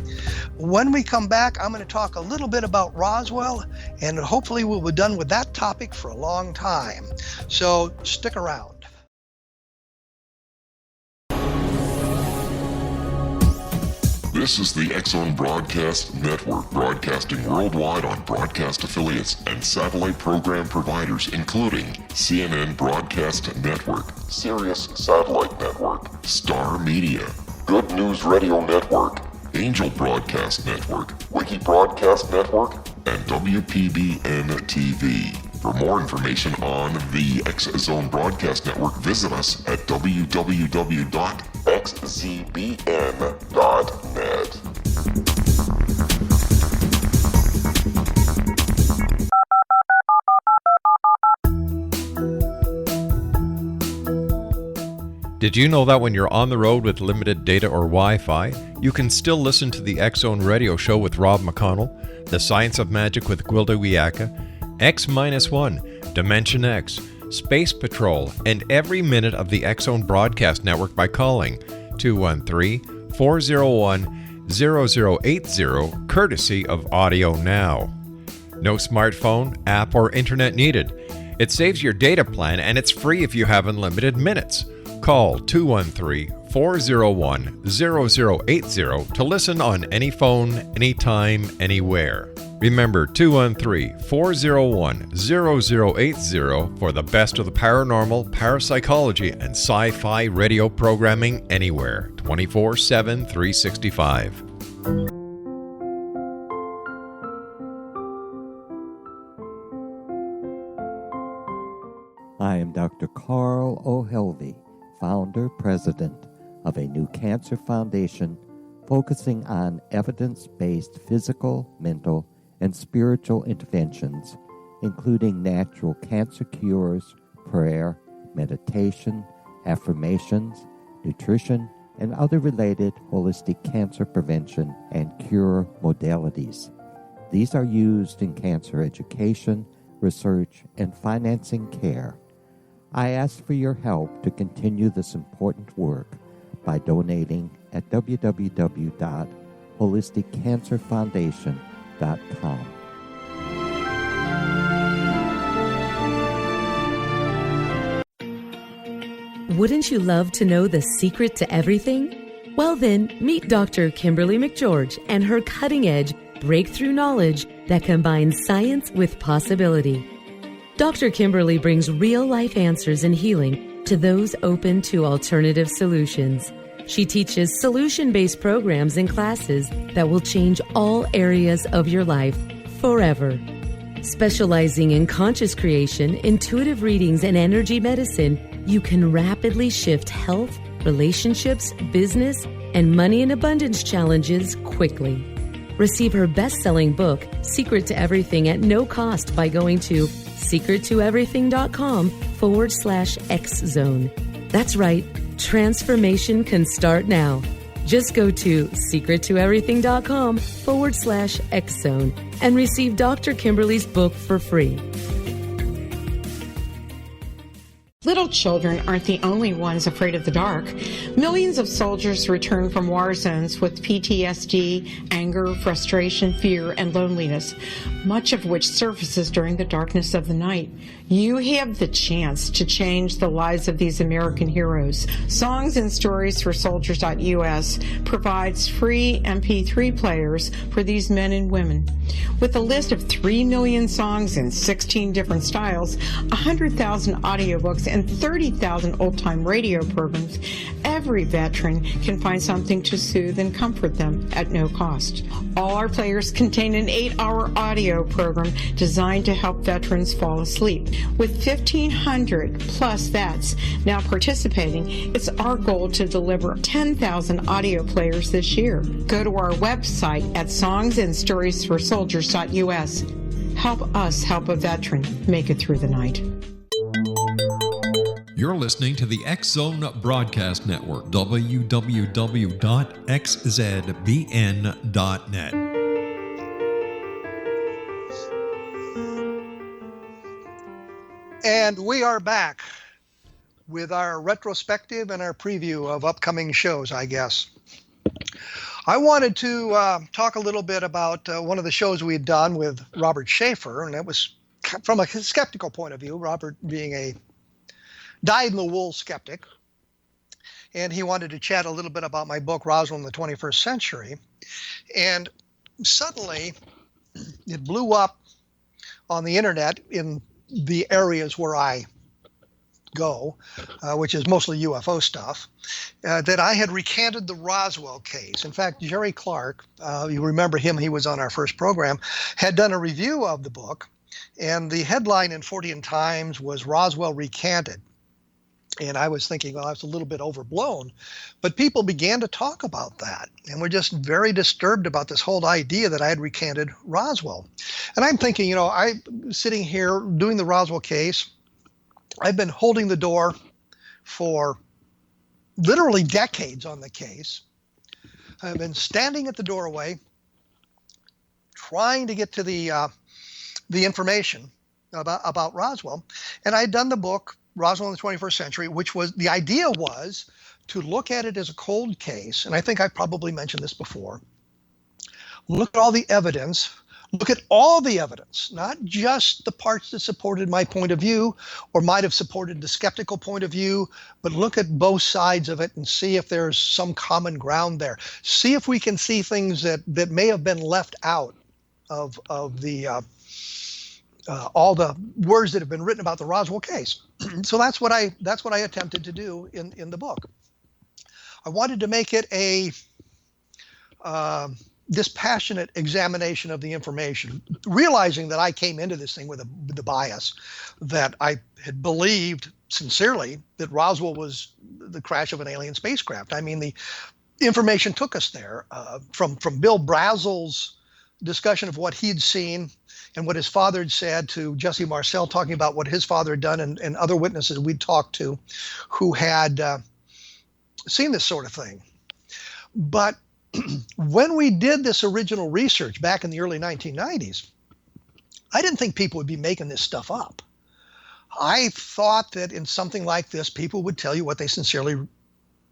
When we come back, I'm going to talk a little bit about Roswell, and hopefully we'll be done with that topic for a long time. So stick around. This is the X-Zone Broadcast Network, broadcasting worldwide on broadcast affiliates and satellite program providers, including CNN Broadcast Network, Sirius Satellite Network, Star Media, Good News Radio Network, Angel Broadcast Network, Wiki Broadcast Network, and WPBN TV. For more information on the X-Zone Broadcast Network, visit us at www.xzbn.net. Did you know that when you're on the road with limited data or Wi-Fi, you can still listen to the X-Zone Radio Show with Rob McConnell, The Science of Magic with Gwilda Wiyaka, X-1, Dimension X, Space Patrol, and every minute of the X-Zone Broadcast Network by calling 213-401-0080, courtesy of Audio Now. No smartphone, app, or internet needed. It saves your data plan and it's free if you have unlimited minutes. Call 213-401-0080 to listen on any phone, anytime, anywhere. Remember 213-401-0080 for the best of the paranormal, parapsychology, and sci-fi radio programming anywhere, 24/7, 365. I am Dr. Carl O'Helvey, founder, president of a new cancer foundation focusing on evidence-based physical, mental, and spiritual interventions, including natural cancer cures, prayer, meditation, affirmations, nutrition, and other related holistic cancer prevention and cure modalities. These are used in cancer education, research, and financing care. I ask for your help to continue this important work by donating at www.holisticcancerfoundation.com. Wouldn't you love to know the secret to everything? Well then, meet Dr. Kimberly McGeorge and her cutting-edge breakthrough knowledge that combines science with possibility. Dr. Kimberly brings real-life answers and healing to those open to alternative solutions. She teaches solution-based programs and classes that will change all areas of your life forever. Specializing in conscious creation, intuitive readings, and energy medicine, you can rapidly shift health, relationships, business, and money in abundance challenges quickly. Receive her best-selling book, Secret to Everything, at no cost by going to secrettoeverything.com/X-Zone. That's right, transformation can start now. Just go to secrettoeverything.com/X-Zone and receive Dr. Kimberly's book for free. Little children aren't the only ones afraid of the dark. Millions of soldiers return from war zones with PTSD, anger, frustration, fear, and loneliness, much of which surfaces during the darkness of the night. You have the chance to change the lives of these American heroes. Songs and Stories for Soldiers.us provides free MP3 players for these men and women. With a list of 3 million songs in 16 different styles, 100,000 audiobooks, and 30,000 old-time radio programs, every veteran can find something to soothe and comfort them at no cost. All our players contain an 8-hour audio program designed to help veterans fall asleep. With 1,500 plus vets now participating, it's our goal to deliver 10,000 audio players this year. Go to our website at songsandstoriesforsoldiers.us. Help us help a veteran make it through the night. You're listening to the X-Zone Broadcast Network, www.xzbn.net. And we are back with our retrospective and our preview of upcoming shows, I guess. I wanted to talk a little bit about one of the shows we had done with Robert Schaefer, and it was from a skeptical point of view, Robert being a dyed-in-the-wool skeptic. And he wanted to chat a little bit about my book, Roswell in the 21st Century. And suddenly, it blew up on the internet in the areas where I go, which is mostly UFO stuff, that I had recanted the Roswell case. In fact, Jerry Clark, you remember him, he was on our first program, had done a review of the book, and the headline in Fortean Times was Roswell Recanted. And I was thinking, well, that's a little bit overblown. But people began to talk about that, and were just very disturbed about this whole idea that I had recanted Roswell. And I'm thinking, I'm sitting here doing the Roswell case. I've been holding the door for literally decades on the case. I've been standing at the doorway trying to get to the information about Roswell. And I had done the book, Roswell in the 21st Century, which was, the idea was to look at it as a cold case. And I think I probably mentioned this before. Look at all the evidence Look at all the evidence, not just the parts that supported my point of view or might have supported the skeptical point of view, but look at both sides of it and see if there's some common ground there. See if we can see things that may have been left out of the all the words that have been written about the Roswell case. So that's what I attempted to do in the book. I wanted to make it a dispassionate examination of the information, realizing that I came into this thing with the bias that I had believed sincerely that Roswell was the crash of an alien spacecraft. I mean, the information took us there, from Bill Brazel's discussion of what he'd seen and what his father had said, to Jesse Marcel talking about what his father had done, and other witnesses we'd talked to who had seen this sort of thing. But when we did this original research back in the early 1990s, I didn't think people would be making this stuff up. I thought that in something like this, people would tell you what they sincerely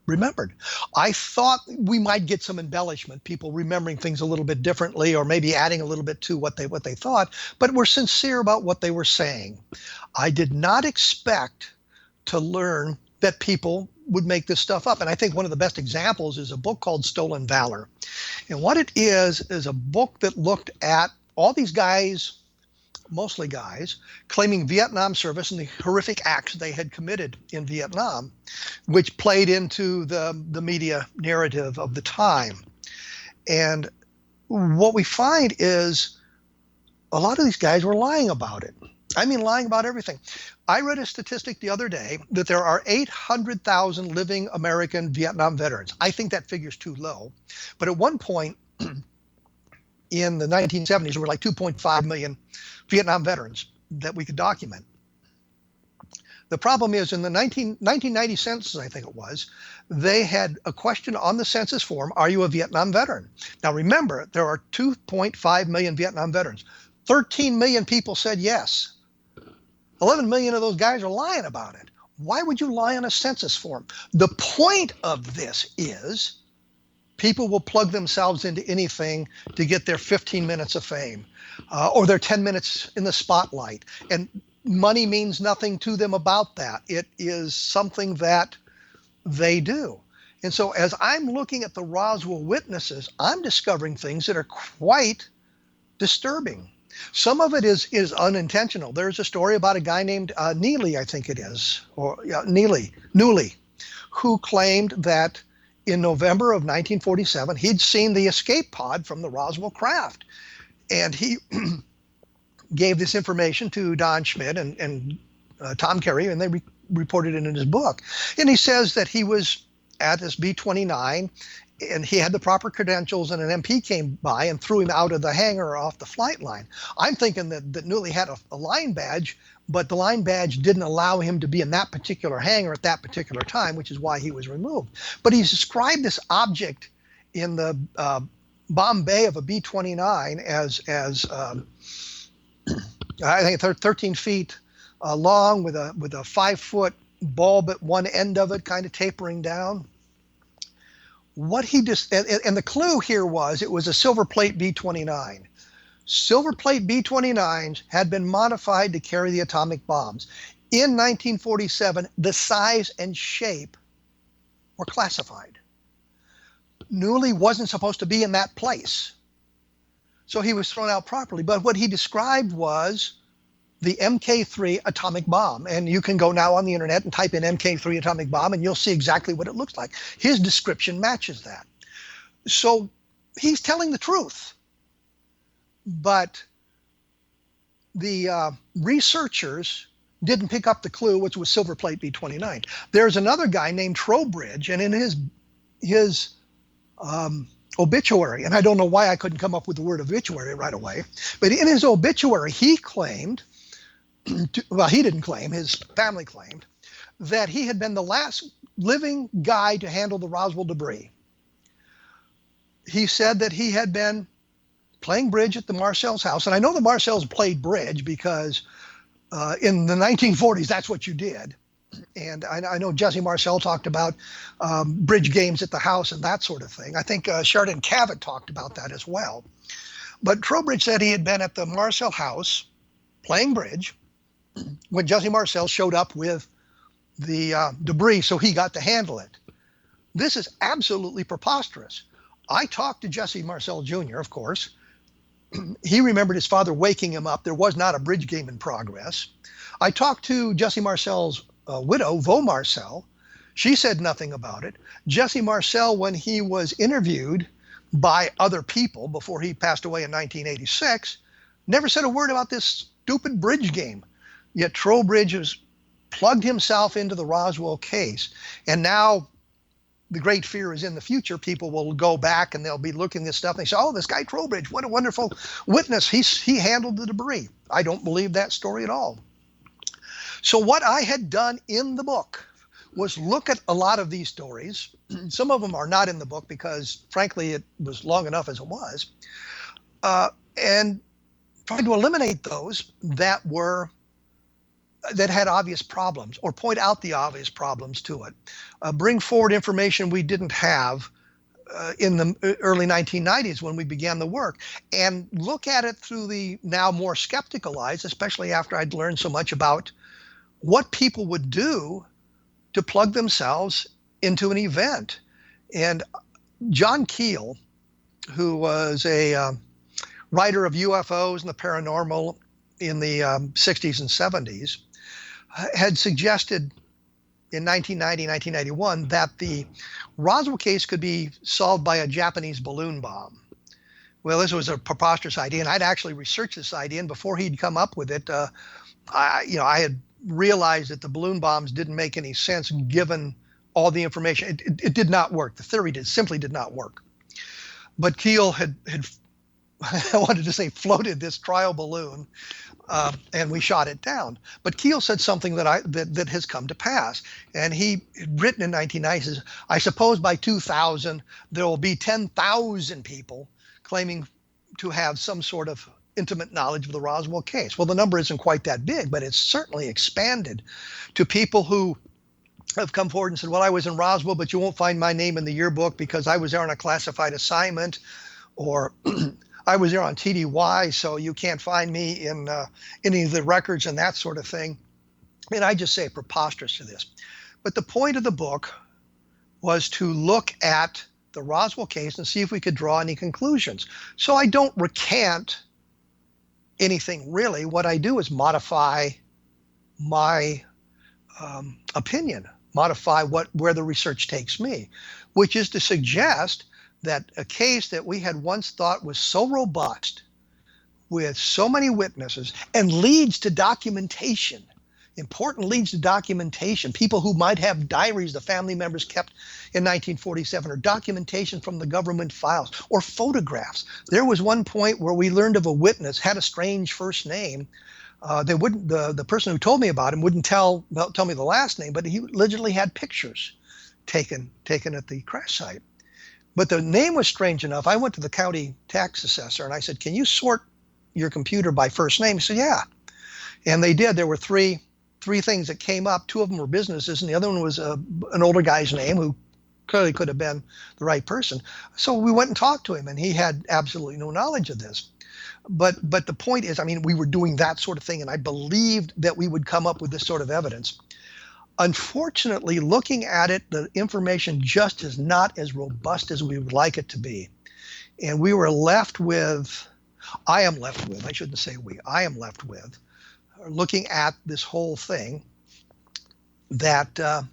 remembered. I thought we might get some embellishment, people remembering things a little bit differently, or maybe adding a little bit to what they thought, but were sincere about what they were saying. I did not expect to learn that people would make this stuff up. And I think one of the best examples is a book called Stolen Valor. And what it is a book that looked at all these guys, mostly guys, claiming Vietnam service and the horrific acts they had committed in Vietnam, which played into the media narrative of the time. And what we find is a lot of these guys were lying about it. I mean, lying about everything. I read a statistic the other day that there are 800,000 living American Vietnam veterans. I think that figure's too low. But at one point in the 1970s, there were like 2.5 million Vietnam veterans that we could document. The problem is, in the 1990 census, I think it was, they had a question on the census form, are you a Vietnam veteran? Now remember, there are 2.5 million Vietnam veterans. 13 million people said yes. 11 million of those guys are lying about it. Why would you lie on a census form? The point of this is people will plug themselves into anything to get their 15 minutes of fame, or their 10 minutes in the spotlight. And money means nothing to them about that. It is something that they do. And so as I'm looking at the Roswell witnesses, I'm discovering things that are quite disturbing. Some of it is unintentional. There's a story about a guy named Neely, I think it is, or Newley, who claimed that in November of 1947, he'd seen the escape pod from the Roswell craft. And he gave this information to Don Schmidt and Tom Carey, and they reported it in his book. And he says that he was at this B-29, and he had the proper credentials, and an MP came by and threw him out of the hangar off the flight line. I'm thinking that Newley had a line badge, but the line badge didn't allow him to be in that particular hangar at that particular time, which is why he was removed. But he's described this object in the bomb bay of a B-29 as I think 13 feet long, with a 5-foot bulb at one end of it, kind of tapering down. What he just and the clue here was it was a silver plate B-29. Silver plate B-29s had been modified to carry the atomic bombs. In 1947, the size and shape were classified. Newley wasn't supposed to be in that place, so he was thrown out properly. But what he described was the MK3 atomic bomb. And you can go now on the internet and type in MK3 atomic bomb, and you'll see exactly what it looks like. His description matches that. So he's telling the truth. But the researchers didn't pick up the clue, which was silver plate B-29. There's another guy named Trowbridge, and in his obituary, and I don't know why I couldn't come up with the word obituary right away, but in his obituary, he claimed, well, he didn't claim, his family claimed, that he had been the last living guy to handle the Roswell debris. He said that he had been playing bridge at the Marcel's house, and I know the Marcel's played bridge because in the 1940s, that's what you did. And I know Jesse Marcel talked about bridge games at the house and that sort of thing. I think Sheridan Cavett talked about that as well. But Trowbridge said he had been at the Marcel house playing bridge when Jesse Marcel showed up with the debris, so he got to handle it. This is absolutely preposterous. I talked to Jesse Marcel Jr., of course. He remembered his father waking him up. There was not a bridge game in progress. I talked to Jesse Marcel's widow, Vaux Marcel. She said nothing about it. Jesse Marcel, when he was interviewed by other people before he passed away in 1986, never said a word about this stupid bridge game. Yet Trowbridge has plugged himself into the Roswell case. And now the great fear is in the future, people will go back and they'll be looking at this stuff and they say, oh, this guy Trowbridge, what a wonderful witness. He handled the debris. I don't believe that story at all. So what I had done in the book was look at a lot of these stories. Some of them are not in the book because, frankly, it was long enough as it was, and trying to eliminate those that had obvious problems, or point out the obvious problems to it, bring forward information we didn't have in the early 1990s when we began the work, and look at it through the now more skeptical eyes, especially after I'd learned so much about what people would do to plug themselves into an event. And John Keel, who was a writer of UFOs and the paranormal in the 60s and 70s, had suggested in 1990, 1991 that the Roswell case could be solved by a Japanese balloon bomb. Well, this was a preposterous idea, and I'd actually researched this idea, and before he'd come up with it, I had realized that the balloon bombs didn't make any sense given all the information. It did not work. The theory simply did not work. But Keel had I wanted to say floated this trial balloon, and we shot it down. But Keel said something that has come to pass, and he had written in 1990, says, I suppose by 2000 there will be 10,000 people claiming to have some sort of intimate knowledge of the Roswell case. Well, the number isn't quite that big, but it's certainly expanded to people who have come forward and said, well, I was in Roswell, but you won't find my name in the yearbook because I was there on a classified assignment, or I was there on TDY, so you can't find me in any of the records and that sort of thing. And I just say preposterous to this. But the point of the book was to look at the Roswell case and see if we could draw any conclusions. So I don't recant anything really. What I do is modify my opinion, modify where the research takes me, which is to suggest that a case that we had once thought was so robust, with so many witnesses, and leads to documentation, important leads to documentation, people who might have diaries the family members kept in 1947, or documentation from the government files, or photographs. There was one point where we learned of a witness, had a strange first name. The person who told me about him wouldn't tell me the last name, but he literally had pictures taken at the crash site. But the name was strange enough. I went to the county tax assessor and I said, can you sort your computer by first name? He said, yeah. And they did. There were three things that came up. Two of them were businesses, and the other one was an older guy's name who clearly could have been the right person. So we went and talked to him, and he had absolutely no knowledge of this. But the point is, I mean, we were doing that sort of thing, and I believed that we would come up with this sort of evidence. Unfortunately, looking at it, the information just is not as robust as we would like it to be. And we were left with, I am left with, looking at this whole thing, that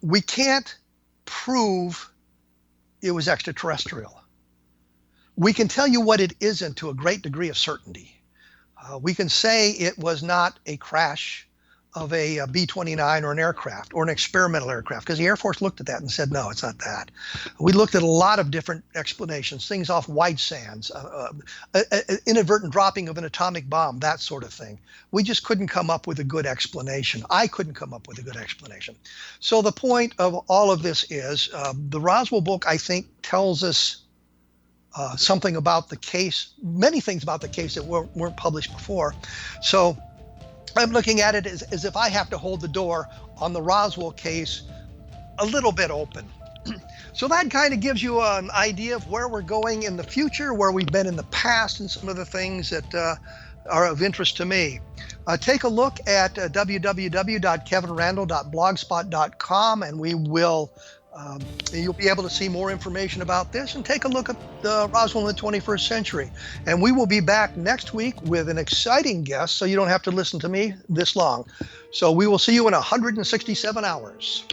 we can't prove it was extraterrestrial. We can tell you what it isn't to a great degree of certainty. We can say it was not a crash of a B-29 or an aircraft or an experimental aircraft, because the Air Force looked at that and said, no, it's not that. We looked at a lot of different explanations, things off White Sands, inadvertent dropping of an atomic bomb, that sort of thing. We just couldn't come up with a good explanation. I couldn't come up with a good explanation. So the point of all of this is the Roswell book, I think, tells us something about the case, many things about the case that weren't published before. So I'm looking at it as if I have to hold the door on the Roswell case a little bit open. So that kind of gives you an idea of where we're going in the future, where we've been in the past, and some of the things that are of interest to me. Take a look at www.kevinrandle.blogspot.com, and you'll be able to see more information about this, and take a look at Roswell in the 21st century. And we will be back next week with an exciting guest, so you don't have to listen to me this long. So we will see you in 167 hours.